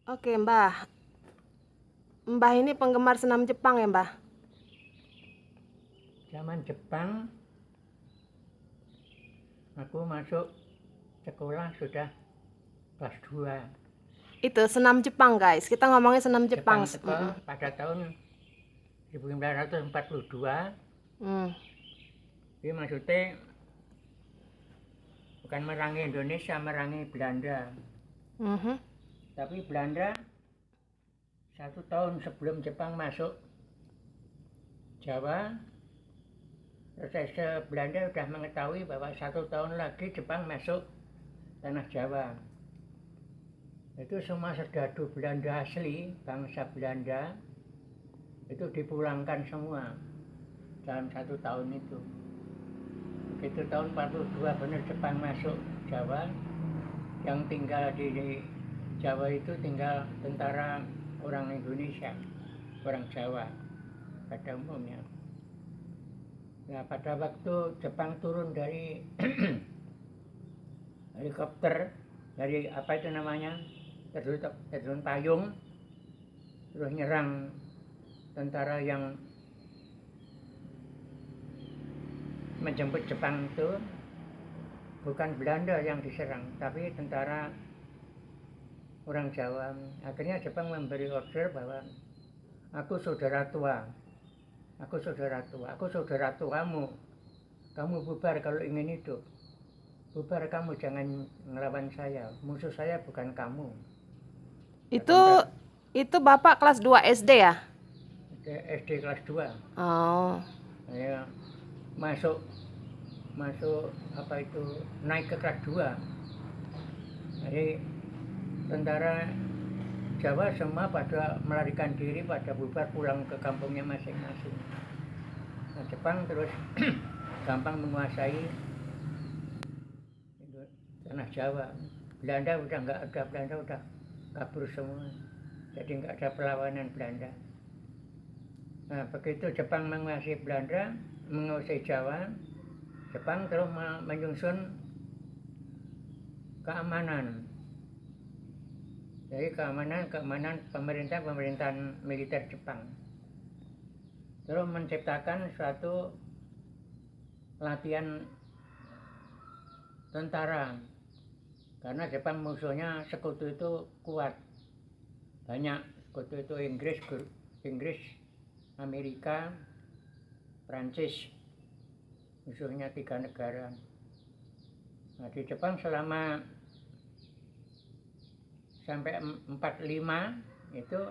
Oke, Mbah. Mbah ini penggemar senam Jepang ya, Mbah? Zaman Jepang, aku masuk sekolah sudah kelas 2. Itu senam Jepang, guys. Kita ngomongin senam Jepang. Jepang teko pada tahun 1942. Mm. Ini maksudnya bukan merangi Indonesia, merangi Belanda. Mhm. Tapi Belanda 1 tahun sebelum Jepang masuk Jawa, proses Belanda sudah mengetahui bahwa 1 tahun lagi Jepang masuk tanah Jawa. Itu semua serdadu Belanda asli, bangsa Belanda, itu dipulangkan semua dalam 1 tahun itu. Begitu tahun 42 benar Jepang masuk Jawa, yang tinggal di Jawa itu tinggal tentara orang Indonesia, orang Jawa pada umumnya. Nah, pada waktu Jepang turun dari helikopter, dari apa itu namanya, terjun payung, terus nyerang tentara yang menjemput Jepang itu, bukan Belanda yang diserang, tapi tentara orang Jawa. Akhirnya Jepang memberi order bahwa aku saudara tua, aku saudara tuamu, kamu bubar kalau ingin hidup, bubar kamu, jangan ngelawan saya, musuh saya bukan kamu. Itu Bapak kelas 2 SD ya? SD kelas 2. Oh. Saya masuk apa itu, naik ke kelas 2. Jadi tentara Jawa semua pada melarikan diri, pada bubar pulang ke kampungnya masing-masing. Nah, Jepang terus gampang menguasai tanah Jawa. Belanda udah nggak ada, Belanda udah kabur semua. Jadi nggak ada perlawanan Belanda. Nah, begitu Jepang menguasai Belanda, menguasai Jawa, Jepang terus menyusun keamanan. Jadi keamanan pemerintahan militer Jepang. Terus menciptakan suatu latihan tentara. Karena Jepang musuhnya sekutu itu kuat. Banyak sekutu itu Inggris, Amerika, Prancis. Musuhnya 3 negara. Nah, di Jepang selama sampai 45 itu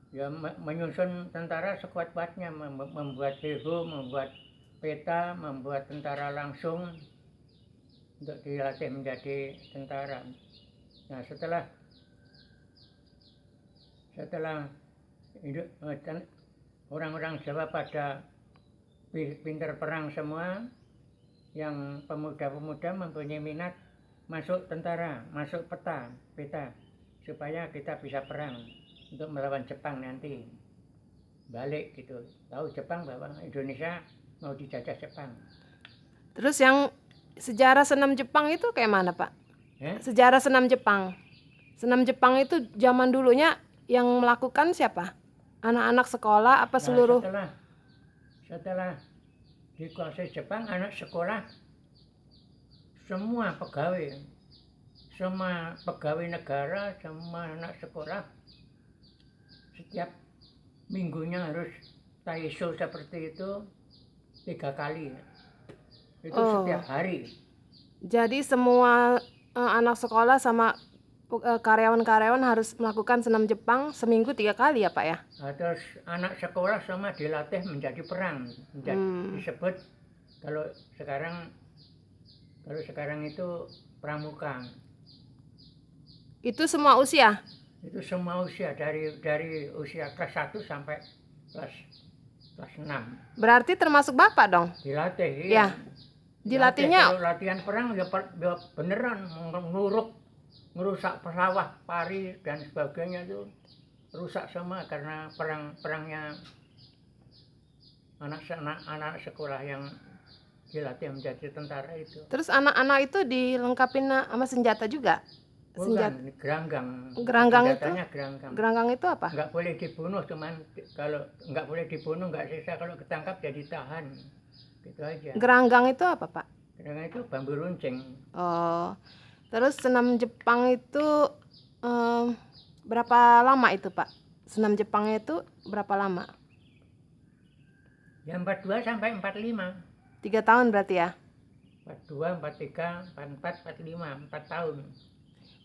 ya menyusun tentara sekuat-kuatnya, membuat BO, membuat peta, membuat tentara langsung untuk dilatih menjadi tentara. Nah, setelah orang-orang Jawa pada pintar perang semua, yang pemuda-pemuda mempunyai minat masuk tentara, masuk peta, supaya kita bisa perang untuk melawan Jepang nanti. Balik gitu, tahu Jepang bahwa Indonesia mau dijajah Jepang. Terus yang sejarah senam Jepang itu kayak mana, Pak? Sejarah senam Jepang. Senam Jepang itu zaman dulunya yang melakukan siapa? Anak-anak sekolah apa seluruh? Setelah dikuasai Jepang, anak sekolah, semua pegawai negara, semua anak sekolah setiap minggunya harus taisho seperti itu 3 kali. Itu setiap hari. Jadi semua anak sekolah sama karyawan-karyawan harus melakukan senam Jepang seminggu 3 kali ya, Pak ya? Terus anak sekolah sama dilatih menjadi perang. Disebut kalau sekarang itu pramuka. Itu semua usia? Itu semua usia, dari usia kelas 1 sampai kelas 6. Berarti termasuk Bapak dong? Dilatih, iya. Ya. Dilatihnya kalau latihan perang ya beneran ngerusak pesawat, pari dan sebagainya itu rusak semua karena perangnya anak sekolah yang dilatih menjadi tentara itu. Terus anak-anak itu dilengkapin sama senjata juga? Bukan, geranggang. Geranggang itu? Senjatanya geranggang. Geranggang itu apa? Nggak boleh dibunuh, cuman kalau nggak boleh dibunuh, nggak sisa, kalau ketangkap jadi tahan. Gitu aja. Geranggang itu apa, Pak? Geranggang itu bambu runcing. Oh, terus senam Jepang itu berapa lama itu, Pak? Senam Jepangnya itu berapa lama? Ya 42 sampai 45. 3 tahun berarti ya? 42, 43, 44, 45, 4 tahun.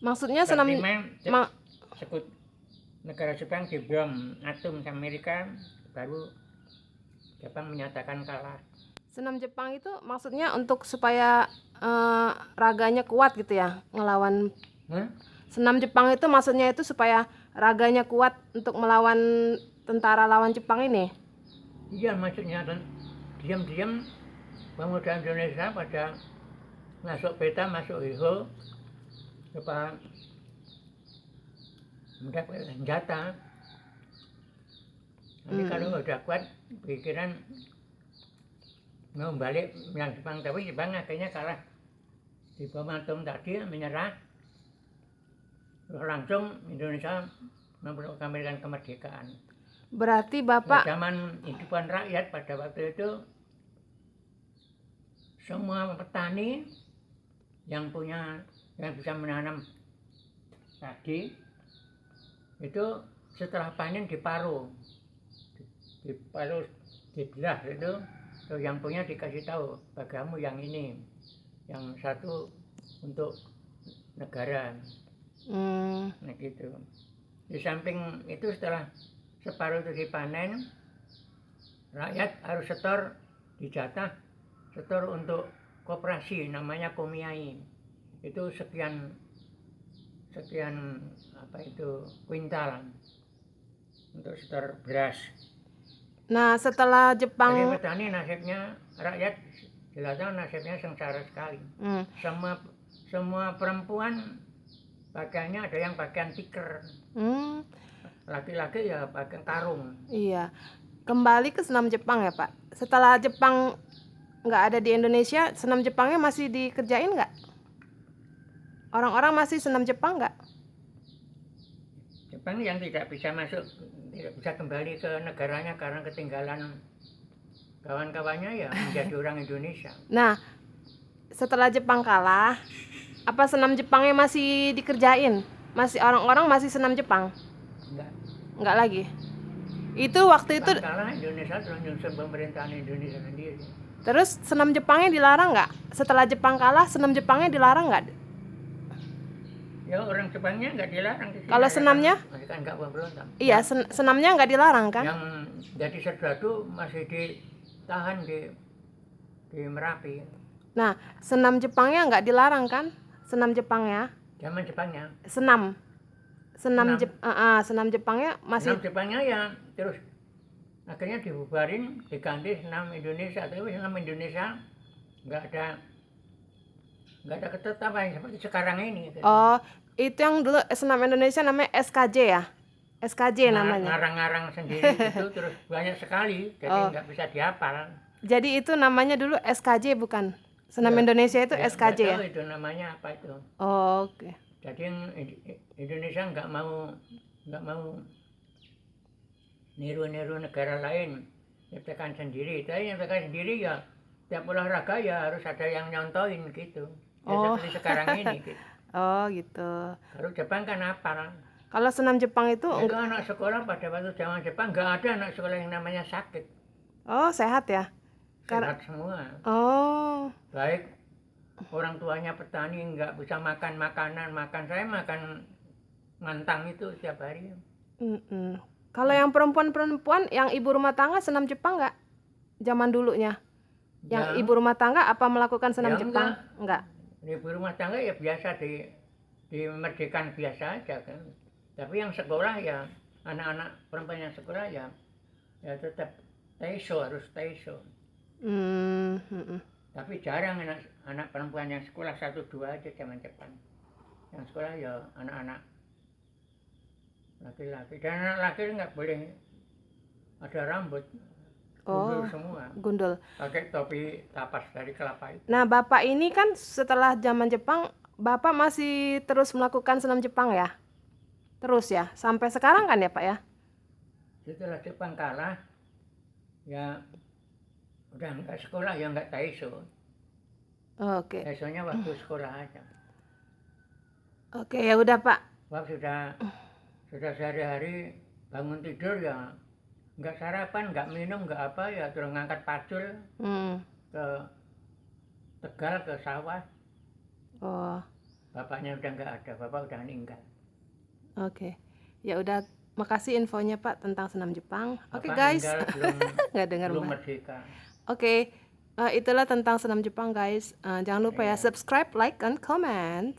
Maksudnya senam 45 sekut negara Jepang dibom atom sama Amerika, baru Jepang menyatakan kalah. senam Jepang itu maksudnya untuk supaya raganya kuat gitu ya, ngelawan. Senam Jepang itu maksudnya itu supaya raganya kuat untuk melawan tentara lawan Jepang ini. Iya, maksudnya diam-diam pemuda Indonesia pada masuk peta, masuk hero, supaya mendapat senjata. Nanti kalau udah kuat, pikiran mau balik yang Jepang, tapi Jepang akhirnya kalah di bom atom tadi, menyerah. Langsung Indonesia memproklamasikan kemerdekaan. Berarti Bapak Zaman hidupan rakyat pada waktu itu, semua petani yang bisa menanam padi itu setelah panen diparuh, dibelah itu, tuh yang punya dikasih tahu, bagamu yang ini, yang satu untuk negara. Nah gitu. Di samping itu, setelah separuh itu dipanen, rakyat harus setor, dijatah setor untuk koperasi namanya Komiai. Itu sekian apa itu kuintal untuk setor beras. Nah, setelah Jadi Jepang petani nasibnya, rakyat jelasnya nasibnya sengsara sekali. Semua perempuan pakaiannya ada yang pakaian tikar. Laki-laki ya pakai karung. Iya. Kembali ke senam Jepang ya, Pak. Setelah Jepang nggak ada di Indonesia, senam Jepangnya masih dikerjain nggak? Orang-orang masih senam Jepang nggak? Jepang yang tidak bisa masuk, tidak bisa kembali ke negaranya karena ketinggalan kawan-kawannya, ya menjadi orang Indonesia. Nah, setelah Jepang kalah, apa senam Jepangnya masih dikerjain? Masih orang-orang masih senam Jepang? Enggak lagi. Itu waktu itu kalah, Indonesia terus nyusun pemerintahan Indonesia sendiri. Terus senam Jepangnya dilarang nggak? Setelah Jepang kalah, senam Jepangnya dilarang nggak? Ya orang Jepangnya nggak dilarang. Kalau senamnya? Kan nggak pemberontak. Iya, senamnya nggak dilarang kan? Yang jadi serdadu masih ditahan di Merapi. Nah, senam Jepangnya nggak dilarang kan? Senam Jepangnya? Zaman Jepangnya. Senam Jepangnya masih. Senam Jepangnya ya terus akhirnya dibubarin, diganti senam Indonesia. Tapi senam Indonesia nggak ada ketetapan seperti sekarang ini. Oh, itu yang dulu senam Indonesia namanya SKJ ya? SKJ namanya. Ngarang-ngarang sendiri itu terus banyak sekali, jadi nggak bisa dihafal. Jadi itu namanya dulu SKJ bukan? Senam Indonesia itu SKJ ya? Itu namanya apa itu? Oh, oke. Jadi Indonesia nggak mau niru negara lain, nyiptakan sendiri. Tapi nyiptakan sendiri ya tiap olahraga ya harus ada yang nyontoin gitu. Ya seperti sekarang ini gitu. Oh gitu. Kalau Jepang kan hafal. Kalau senam Jepang itu anak sekolah pada waktu zaman Jepang nggak ada anak sekolah yang namanya sakit. Oh, sehat ya? Sehat semua. Oh. Baik orang tuanya petani, nggak bisa makan makanan, saya makan mantang itu setiap hari. Kalau yang perempuan yang ibu rumah tangga senam Jepang nggak? Zaman dulunya. Yang ibu rumah tangga apa melakukan senam Jepang? Enggak. Ibu rumah tangga ya biasa di Merdekan biasa aja kan. Tapi yang sekolah ya, anak-anak perempuan yang sekolah ya tetap taiso, harus taiso. Tapi jarang anak perempuan yang sekolah 1-2 aja zaman Jepang. Yang sekolah ya anak-anak laki-laki. Dan anak laki nggak boleh ada rambut. Gundul semua. Gundul. Pakai topi tapas dari kelapa itu. Nah, Bapak ini kan setelah zaman Jepang Bapak masih terus melakukan senam Jepang ya? Terus ya, sampai sekarang kan ya Pak ya? Setelah Jepang kalah, ya udah nggak sekolah, ya nggak taiso. Oke, Taisonya waktu sekolah aja. oke ya udah Pak. Wah, sudah sehari-hari bangun tidur ya nggak sarapan, nggak minum, nggak apa, ya terus ngangkat pacul Hmm. ke Tegal, ke sawah. Oh, Bapaknya udah nggak ada, bapak udah meninggal. oke. Ya udah, makasih infonya Pak tentang senam Jepang. Oke Bapak guys, meninggal belum nggak dengar belum Mbak. merdeka. Oke, itulah tentang senam Jepang guys. Jangan lupa ya Iya. subscribe, like, and comment.